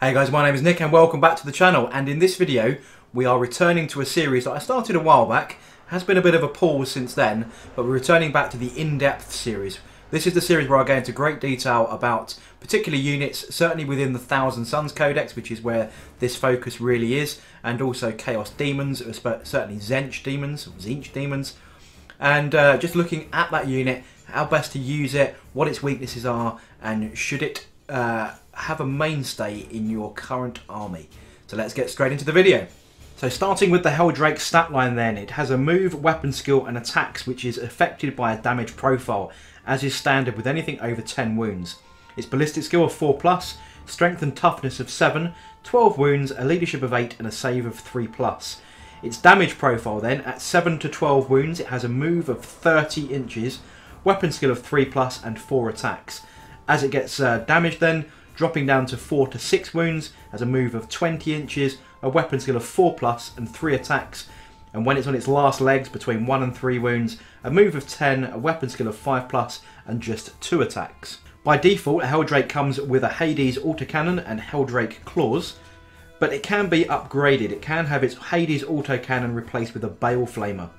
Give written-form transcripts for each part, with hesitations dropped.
Hey guys, my name is Nick and welcome back to the channel, and in this video we are returning to a series that I started a while back. Has been a bit of a pause since then, but we're returning back to the in-depth series. This is the series where I go into great detail about particular units, certainly within the Thousand Suns Codex, which is where this focus really is, and also Chaos Demons, certainly Zench Demons, and just looking at that unit, how best to use it, what its weaknesses are, and should it have a mainstay in your current army. So let's get straight into the video. So starting with the Heldrake stat line then, it has a move, weapon skill and attacks which is affected by a damage profile, as is standard with anything over 10 wounds. Its ballistic skill of 4+, strength and toughness of 7, 12 wounds, a leadership of 8 and a save of 3+. Its damage profile then, at 7 to 12 wounds, it has a move of 30 inches, weapon skill of 3+ and 4 attacks. As it gets damaged then, dropping down to 4 to 6 wounds, has a move of 20 inches, a weapon skill of 4+ and 3 attacks, and when it's on its last legs between 1 and 3 wounds, a move of 10, a weapon skill of 5+ and just 2 attacks. By default, a Heldrake comes with a Hades autocannon and Heldrake claws, but it can be upgraded. It can have its Hades autocannon replaced with a Bale Flamer.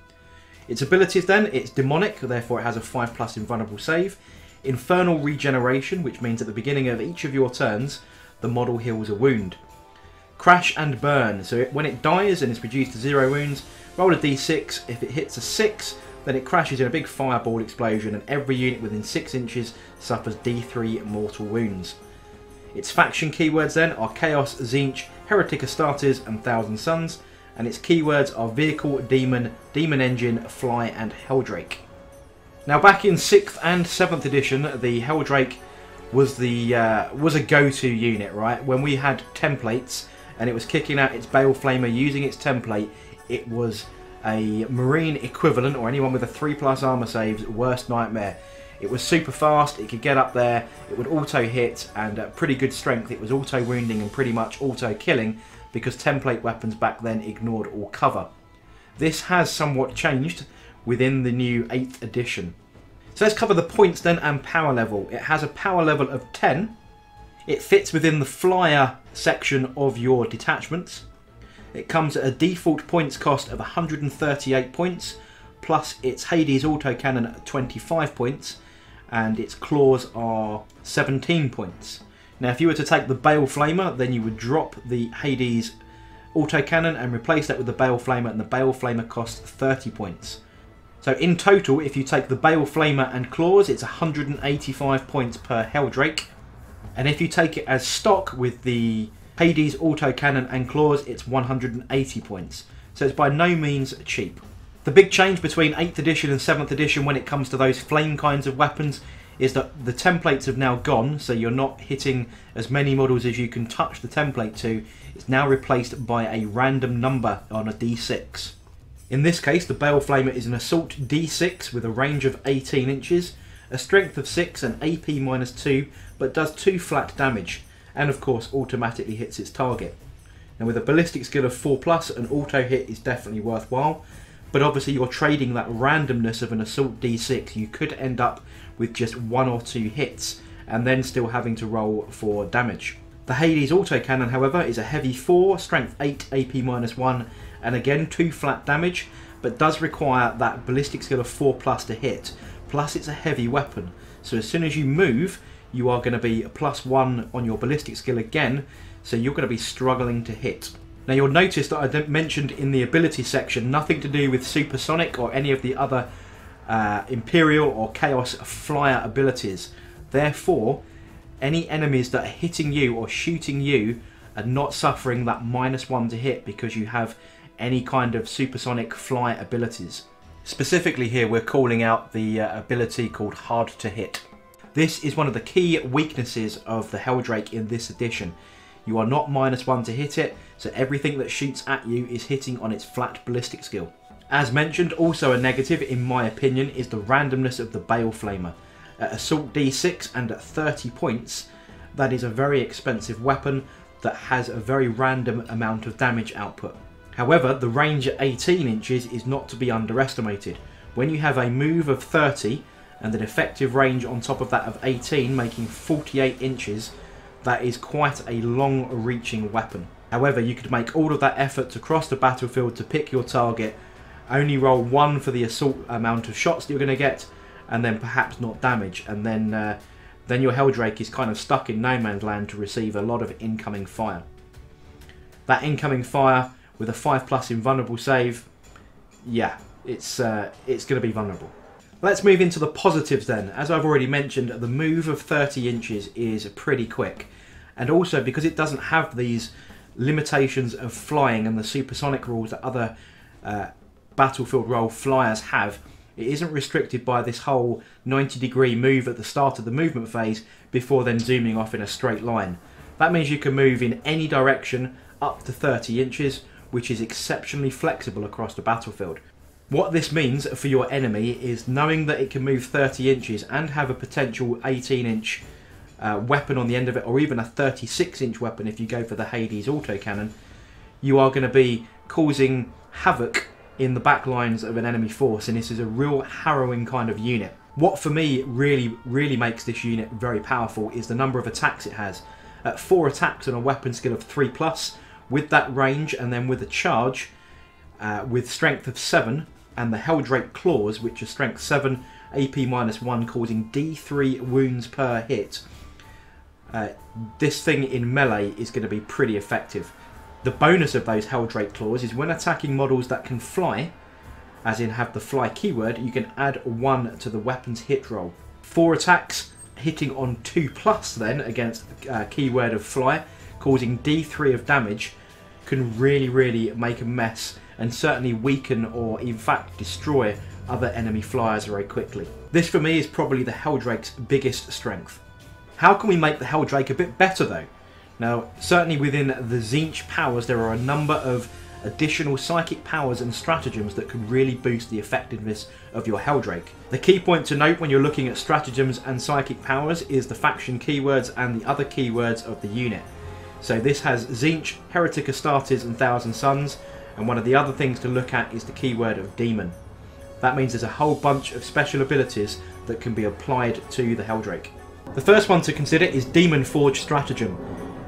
Its abilities then, it's demonic, therefore it has a 5+ invulnerable save. Infernal regeneration, which means at the beginning of each of your turns, the model heals a wound. Crash and burn, so when it dies and is reduced to 0 wounds, roll a d6. If it hits a 6, then it crashes in a big fireball explosion and every unit within 6 inches suffers d3 mortal wounds. Its faction keywords then are Chaos, Zench, Heretic Astartes and Thousand Suns, and its keywords are Vehicle, Demon, Demon Engine, Fly and Heldrake. Now back in 6th and 7th edition, the Heldrake was a go-to unit, right? When we had templates and it was kicking out its Bale Flamer using its template, it was a Marine equivalent, or anyone with a 3+ armor saves, worst nightmare. It was super fast, it could get up there, it would auto hit, and pretty good strength. It was auto wounding and pretty much auto killing, because template weapons back then ignored all cover. This has somewhat changed within the new 8th edition. So let's cover the points then and power level. It has a power level of 10. It fits within the flyer section of your detachments. It comes at a default points cost of 138 points, plus its Hades autocannon at 25 points, and its claws are 17 points. Now if you were to take the Bale Flamer, then you would drop the Hades autocannon and replace that with the Bale Flamer, and the Bale Flamer costs 30 points. So in total, if you take the Bale Flamer and claws, it's 185 points per Heldrake. And if you take it as stock with the Hades autocannon and claws, it's 180 points. So it's by no means cheap. The big change between 8th edition and 7th edition when it comes to those flame kinds of weapons is that the templates have now gone, so you're not hitting as many models as you can touch the template to. It's now replaced by a random number on a d6. In this case, the Bale Flamer is an assault d6 with a range of 18 inches, a strength of 6 and AP -2, but does 2 flat damage, and of course automatically hits its target. Now with a ballistic skill of 4+, an auto hit is definitely worthwhile, but obviously you're trading that randomness of an assault d6. You could end up with just 1 or 2 hits, and then still having to roll for damage. The Hades autocannon, however, is a heavy 4, strength 8, AP -1, and again 2 flat damage, but does require that ballistic skill of 4+ to hit. Plus it's a heavy weapon, so as soon as you move, you are going to be a +1 on your ballistic skill again, so you're going to be struggling to hit. Now you'll notice that I mentioned in the ability section nothing to do with supersonic or any of the other Imperial or Chaos flyer abilities. Therefore, any enemies that are hitting you or shooting you are not suffering that -1 to hit because you have any kind of supersonic fly abilities. Specifically here we're calling out the ability called Hard to Hit. This is one of the key weaknesses of the Heldrake in this edition. You are not -1 to hit it, so everything that shoots at you is hitting on its flat ballistic skill. As mentioned, also a negative in my opinion is the randomness of the Bale Flamer. At assault d6 and at 30 points, that is a very expensive weapon that has a very random amount of damage output. However, the range at 18 inches is not to be underestimated. When you have a move of 30 and an effective range on top of that of 18, making 48 inches, that is quite a long-reaching weapon. However, you could make all of that effort to cross the battlefield to pick your target, only roll 1 for the assault amount of shots that you're going to get, and then perhaps not damage, and then your Heldrake is kind of stuck in no man's land to receive a lot of incoming fire. That incoming fire with a 5+ invulnerable save, yeah, it's going to be vulnerable. Let's move into the positives then. As I've already mentioned, the move of 30 inches is pretty quick, and also because it doesn't have these limitations of flying and the supersonic rules that other battlefield role flyers have, it isn't restricted by this whole 90-degree move at the start of the movement phase before then zooming off in a straight line. That means you can move in any direction up to 30 inches, which is exceptionally flexible across the battlefield. What this means for your enemy is knowing that it can move 30 inches and have a potential 18-inch weapon on the end of it, or even a 36-inch weapon if you go for the Hades autocannon, you are going to be causing havoc in the back lines of an enemy force, and this is a real harrowing kind of unit. What for me really makes this unit very powerful is the number of attacks it has. At 4 attacks on a weapon skill of 3+, with that range and then with a charge, with strength of 7, and the Heldrake claws, which are strength 7, AP -1, causing D3 wounds per hit. This thing in melee is going to be pretty effective. The bonus of those Heldrake claws is when attacking models that can fly, as in have the fly keyword, you can add 1 to the weapon's hit roll. 4 attacks hitting on 2+ then against keyword of fly, causing D3 of damage, can really make a mess and certainly weaken or in fact destroy other enemy flyers very quickly. This for me is probably the Heldrake's biggest strength. How can we make the Heldrake a bit better though? Now, certainly within the Tzeentch powers there are a number of additional psychic powers and stratagems that can really boost the effectiveness of your Heldrake. The key point to note when you're looking at stratagems and psychic powers is the faction keywords and the other keywords of the unit. So this has Tzeentch, Heretic Astartes and Thousand Suns, and one of the other things to look at is the keyword of Demon. That means there's a whole bunch of special abilities that can be applied to the Heldrake. The first one to consider is Demon Forge Stratagem.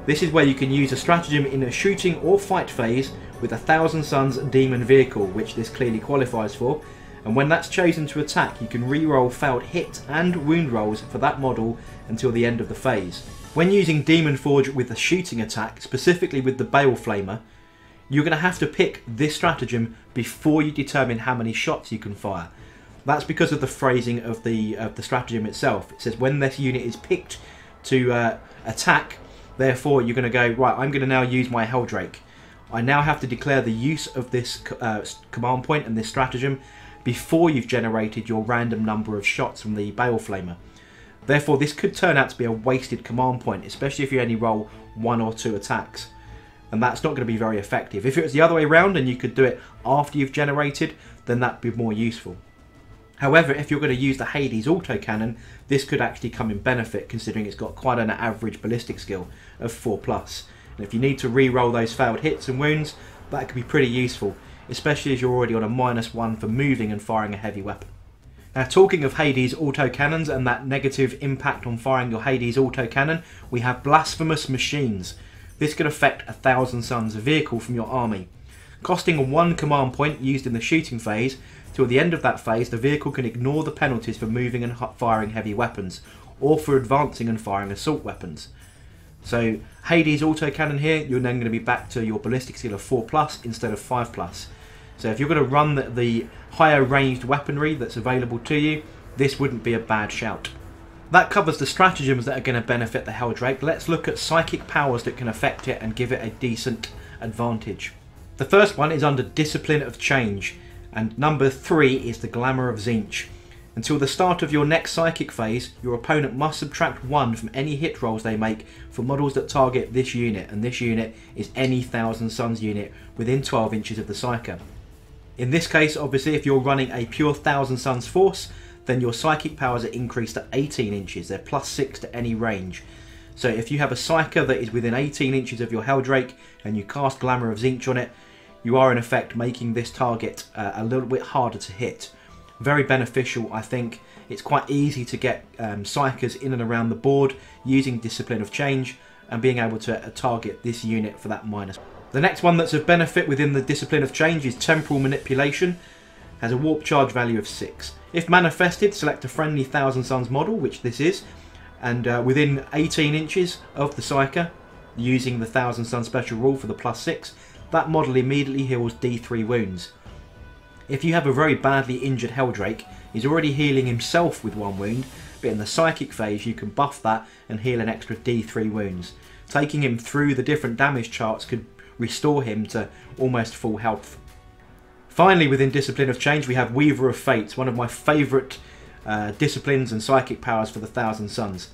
This is where you can use a stratagem in a shooting or fight phase with a Thousand Suns demon vehicle, which this clearly qualifies for, and when that's chosen to attack you can re-roll failed hit and wound rolls for that model until the end of the phase. When using Demon Forge with a shooting attack, specifically with the Bale Flamer, you're going to have to pick this stratagem before you determine how many shots you can fire. That's because of the phrasing of the stratagem itself. It says when this unit is picked to attack, therefore you're going to go, right, I'm going to now use my Heldrake. I now have to declare the use of this command point and this stratagem before you've generated your random number of shots from the Bale Flamer. Therefore this could turn out to be a wasted command point, especially if you only roll 1 or 2 attacks. And that's not going to be very effective. If it was the other way around and you could do it after you've generated, then that'd be more useful. However, if you're going to use the Hades autocannon, this could actually come in benefit considering it's got quite an average ballistic skill of 4+. And if you need to re-roll those failed hits and wounds, that could be pretty useful, especially as you're already on a -1 for moving and firing a heavy weapon. Now, talking of Hades autocannons and that negative impact on firing your Hades autocannon, we have Blasphemous Machines. This can affect a Thousand Suns vehicle from your army. Costing 1 command point used in the shooting phase, till the end of that phase the vehicle can ignore the penalties for moving and firing heavy weapons, or for advancing and firing assault weapons. So Hades autocannon here, you're then going to be back to your ballistic skill of 4+ instead of 5+. So if you're going to run the higher ranged weaponry that's available to you, this wouldn't be a bad shout. That covers the stratagems that are going to benefit the Heldrake. Let's look at psychic powers that can affect it and give it a decent advantage. The first one is under Discipline of Change, and number 3 is the Glamour of Tzeentch. Until the start of your next psychic phase, your opponent must subtract 1 from any hit rolls they make for models that target this unit, and this unit is any Thousand Suns unit within 12 inches of the psyker. In this case, obviously, if you're running a pure Thousand Suns force, then your psychic powers are increased to 18 inches. They're +6 to any range. So if you have a psyker that is within 18 inches of your Heldrake and you cast Glamour of Tzeentch on it, you are in effect making this target a little bit harder to hit. Very beneficial, I think. It's quite easy to get psykers in and around the board using Discipline of Change, and being able to target this unit for that minus. The next one that's of benefit within the Discipline of Change is Temporal Manipulation. Has a warp charge value of 6. If manifested, select a friendly Thousand Suns model, which this is, and within 18 inches of the Psyker, using the Thousand Sun special rule for the +6, that model immediately heals D3 wounds. If you have a very badly injured Heldrake, he's already healing himself with 1 wound, but in the Psychic phase you can buff that and heal an extra D3 wounds. Taking him through the different damage charts could restore him to almost full health. Finally, within Discipline of Change, we have Weaver of Fates, one of my favourite disciplines and psychic powers for the Thousand Suns.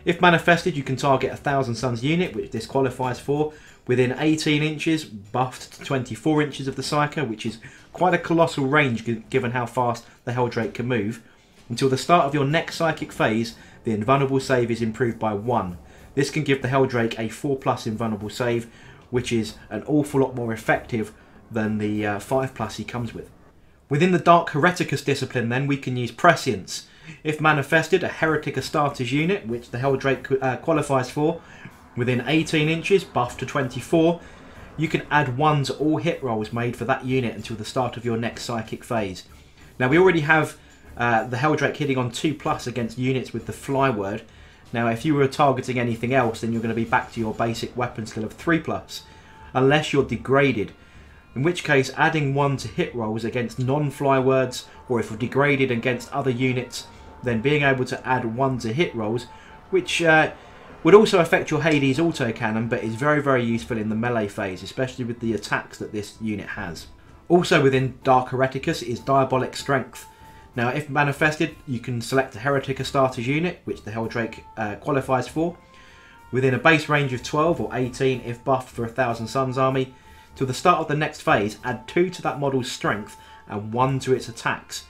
If manifested, you can target a Thousand Suns unit, which this qualifies for, within 18 inches, buffed to 24 inches of the Psyker, which is quite a colossal range given how fast the Heldrake can move. Until the start of your next psychic phase, the invulnerable save is improved by 1. This can give the Heldrake a 4+ invulnerable save, which is an awful lot more effective than the 5+ he comes with. Within the Dark Hereticus discipline then, we can use Prescience. If manifested, a Heretic Astartes unit, which the Heldrake qualifies for, within 18 inches, buffed to 24, you can add 1 to all hit rolls made for that unit until the start of your next psychic phase. Now we already have the Heldrake hitting on 2+ against units with the fly word. Now if you were targeting anything else, then you're going to be back to your basic weapon skill of 3+, unless you're degraded. In which case, adding 1 to hit rolls against non-fly words, or if you're degraded against other units, then being able to add 1 to hit rolls, which would also affect your Hades autocannon, but is very, very useful in the melee phase, especially with the attacks that this unit has. Also within Dark Hereticus is Diabolic Strength. Now, if manifested, you can select a Heretic Astartes unit, which the Heldrake qualifies for, within a base range of 12 or 18 if buffed for a Thousand Suns army. Till the start of the next phase, add 2 to that model's strength and 1 to its attacks.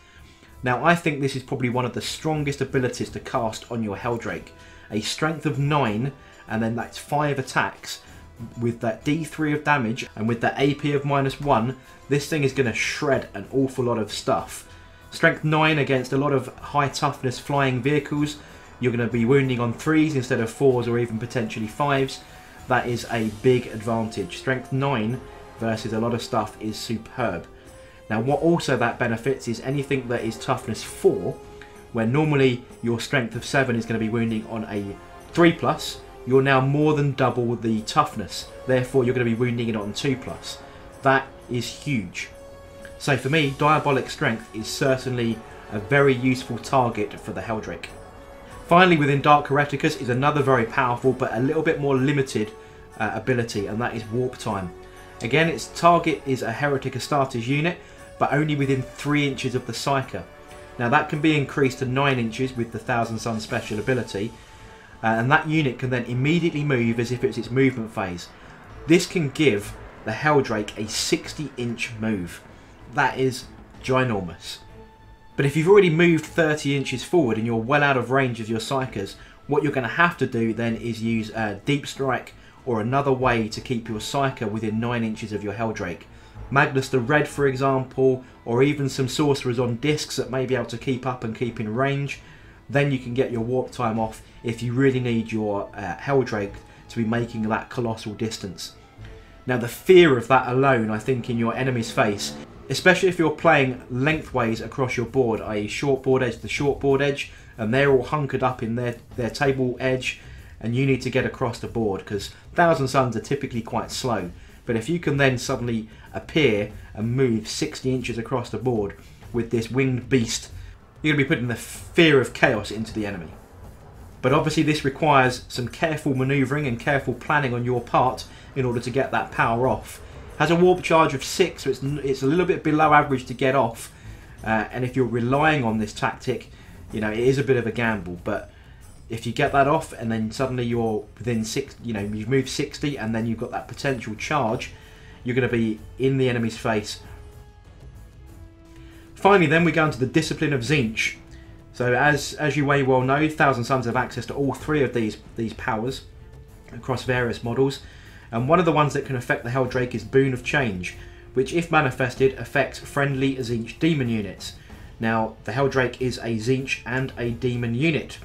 Now I think this is probably one of the strongest abilities to cast on your Heldrake. A strength of 9 and then that's 5 attacks with that D3 of damage and with that AP of -1, this thing is going to shred an awful lot of stuff. Strength 9 against a lot of high toughness flying vehicles, you're going to be wounding on 3s instead of 4s or even potentially 5s. That is a big advantage. Strength 9 versus a lot of stuff is superb. Now what also that benefits is anything that is toughness 4, where normally your strength of 7 is going to be wounding on a 3+, you're now more than double the toughness, therefore you're going to be wounding it on 2+. That is huge. So for me, Diabolic Strength is certainly a very useful target for the Heldrake. Finally, within Dark Hereticus is another very powerful but a little bit more limited ability, and that is Warp Time. Again, its target is a Heretic Astartes unit, but only within 3 inches of the Psyker. Now that can be increased to 9 inches with the Thousand Sun special ability, and that unit can then immediately move as if it's its movement phase. This can give the Heldrake a 60-inch move. That is ginormous. But if you've already moved 30 inches forward and you're well out of range of your Psykers, what you're going to have to do then is use Deep Strike or another way to keep your Psyker within 9 inches of your Heldrake. Magnus the Red, for example, or even some sorcerers on discs that may be able to keep up and keep in range. Then you can get your Warp Time off if you really need your Heldrake to be making that colossal distance. Now the fear of that alone, I think, in your enemy's face, especially if you're playing lengthways across your board, i.e. short board edge to short board edge, and they're all hunkered up in their table edge, and you need to get across the board, because Thousand Suns are typically quite slow. But if you can then suddenly appear and move 60 inches across the board with this winged beast, you're going to be putting the fear of chaos into the enemy. But obviously this requires some careful manoeuvring and careful planning on your part in order to get that power off. Has a warp charge of 6, so it's a little bit below average to get off, and if you're relying on this tactic, you know, it is a bit of a gamble. But if you get that off and then suddenly you're within 6, you know, you've moved 60 and then you've got that potential charge, you're going to be in the enemy's face. Finally then we go into the Discipline of Tzeentch. So as you may well know, Thousand Suns have access to all 3 of these powers across various models. And one of the ones that can affect the Heldrake is Boon of Change, which if manifested affects friendly Tzeentch demon units. Now the Heldrake is a Tzeentch and a demon unit.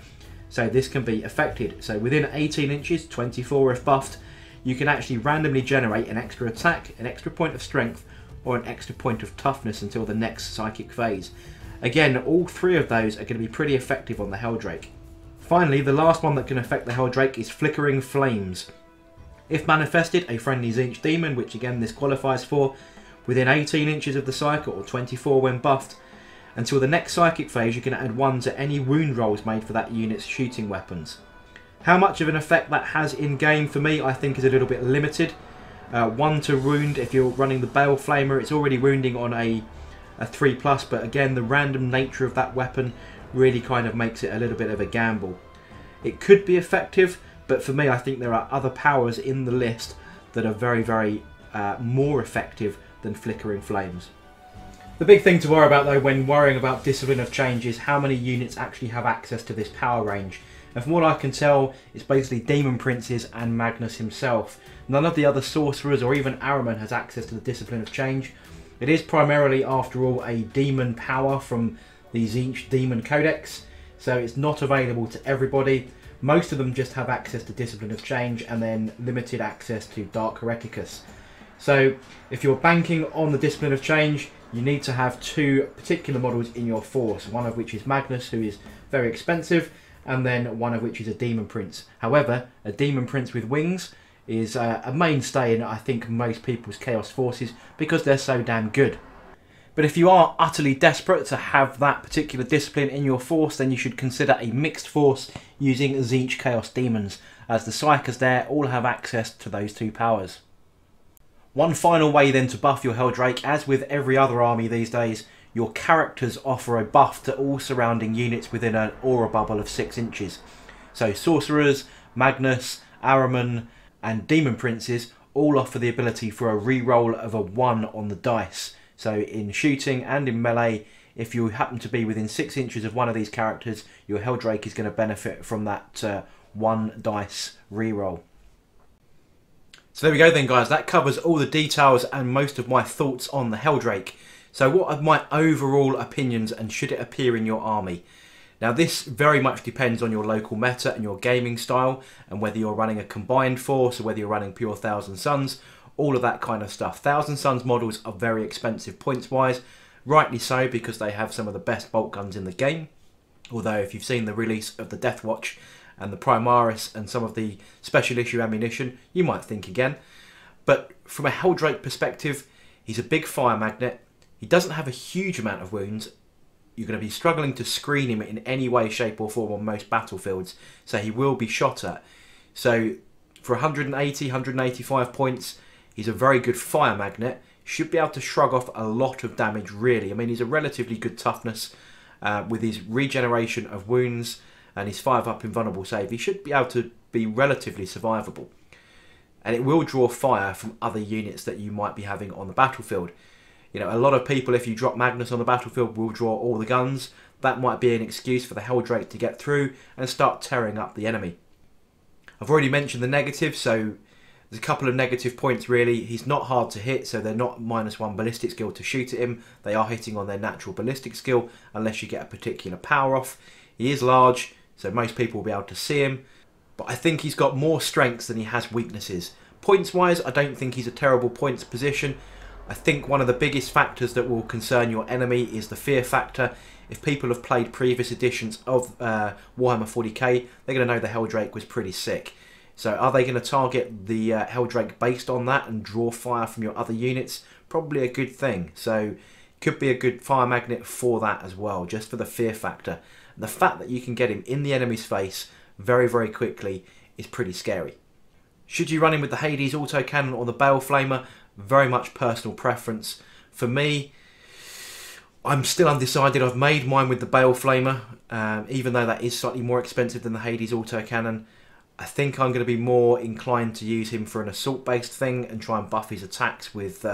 So this can be affected. So within 18 inches, 24 if buffed, you can actually randomly generate an extra attack, an extra point of strength, or an extra point of toughness until the next psychic phase. Again, all three of those are going to be pretty effective on the Heldrake. Finally, the last one that can affect the Heldrake is Flickering Flames. If manifested, a friendly Tzeentch demon, which again this qualifies for, within 18 inches of the cycle, or 24 when buffed, until the next psychic phase you can add 1 to any wound rolls made for that unit's shooting weapons. How much of an effect that has in game for me I think is a little bit limited. 1 to wound if you're running the Bale Flamer, it's already wounding on a 3+, but again the random nature of that weapon really kind of makes it a little bit of a gamble. It could be effective, but for me I think there are other powers in the list that are very more effective than Flickering Flames. The big thing to worry about though when worrying about Discipline of Change is how many units actually have access to this power range. And from what I can tell, it's basically Demon Princes and Magnus himself. None of the other Sorcerers or even Ahriman has access to the Discipline of Change. It is primarily, after all, a demon power from the Tzeentch Demon Codex, so it's not available to everybody. Most of them just have access to Discipline of Change and then limited access to Dark Hereticus. So if you're banking on the Discipline of Change, you need to have 2 particular models in your force, one of which is Magnus, who is very expensive, and then one of which is a Demon Prince. However, a Demon Prince with wings is a mainstay in, I think, most people's Chaos forces because they're so damn good. But if you are utterly desperate to have that particular discipline in your force, then you should consider a mixed force using Tzeentch Chaos Demons, as the Psykers there all have access to those 2 powers. One final way then to buff your Heldrake, as with every other army these days, your characters offer a buff to all surrounding units within an aura bubble of 6 inches. So Sorcerers, Magnus, Ahriman and Demon Princes all offer the ability for a reroll of a 1 on the dice. So in shooting and in melee, if you happen to be within 6 inches of one of these characters, your Heldrake is going to benefit from that 1 dice reroll. So there we go then guys, that covers all the details and most of my thoughts on the Heldrake. So what are my overall opinions and should it appear in your army? Now this very much depends on your local meta and your gaming style and whether you're running a combined force or whether you're running pure Thousand Suns, all of that kind of stuff. Thousand Suns models are very expensive points wise, rightly so because they have some of the best bolt guns in the game. Although if you've seen the release of the Death Watch and the Primaris and some of the special issue ammunition, you might think again. But from a Heldrake perspective, he's a big fire magnet. He doesn't have a huge amount of wounds. You're going to be struggling to screen him in any way, shape or form on most battlefields, so he will be shot at. So for 180, 185 points, he's a very good fire magnet. Should be able to shrug off a lot of damage really. I mean, he's a relatively good toughness with his regeneration of wounds and his 5+ invulnerable save. He should be able to be relatively survivable. And it will draw fire from other units that you might be having on the battlefield. You know, a lot of people, if you drop Magnus on the battlefield, will draw all the guns. That might be an excuse for the Heldrake to get through and start tearing up the enemy. I've already mentioned the negatives, so there's a couple of negative points really. He's not hard to hit, so they're not -1 ballistic skill to shoot at him. They are hitting on their natural ballistic skill, unless you get a particular power off. He is large, so most people will be able to see him. But I think he's got more strengths than he has weaknesses. Points-wise, I don't think he's a terrible points position. I think one of the biggest factors that will concern your enemy is the fear factor. If people have played previous editions of Warhammer 40k, they're going to know the Heldrake was pretty sick. So are they going to target the Heldrake based on that and draw fire from your other units? Probably a good thing. So could be a good fire magnet for that as well, just for the fear factor. And the fact that you can get him in the enemy's face very quickly is pretty scary. Should you run him with the Hades autocannon or the Bale Flamer? Very much personal preference. For me, I'm still undecided. I've made mine with the Bale Flamer, even though that is slightly more expensive than the Hades autocannon. I think I'm going to be more inclined to use him for an assault-based thing and try and buff his attacks with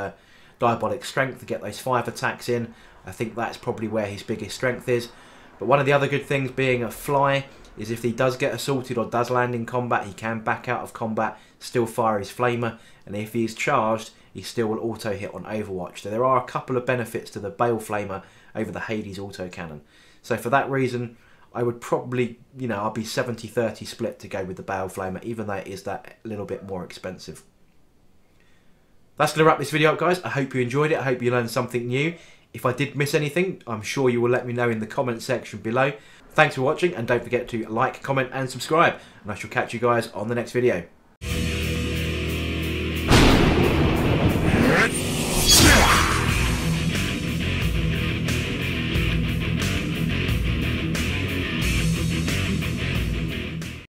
Diabolic Strength to get those 5 attacks in. I think that's probably where his biggest strength is. But one of the other good things being a fly is if he does get assaulted or does land in combat, he can back out of combat, still fire his Flamer, and if he is charged, he still will auto-hit on Overwatch. So there are a couple of benefits to the Bale Flamer over the Hades autocannon. So for that reason, I would probably, you know, I'll be 70-30 split to go with the Bale Flamer, even though it is that little bit more expensive. That's going to wrap this video up, guys. I hope you enjoyed it. I hope you learned something new. If I did miss anything, I'm sure you will let me know in the comment section below. Thanks for watching, and don't forget to like, comment and subscribe. And I shall catch you guys on the next video.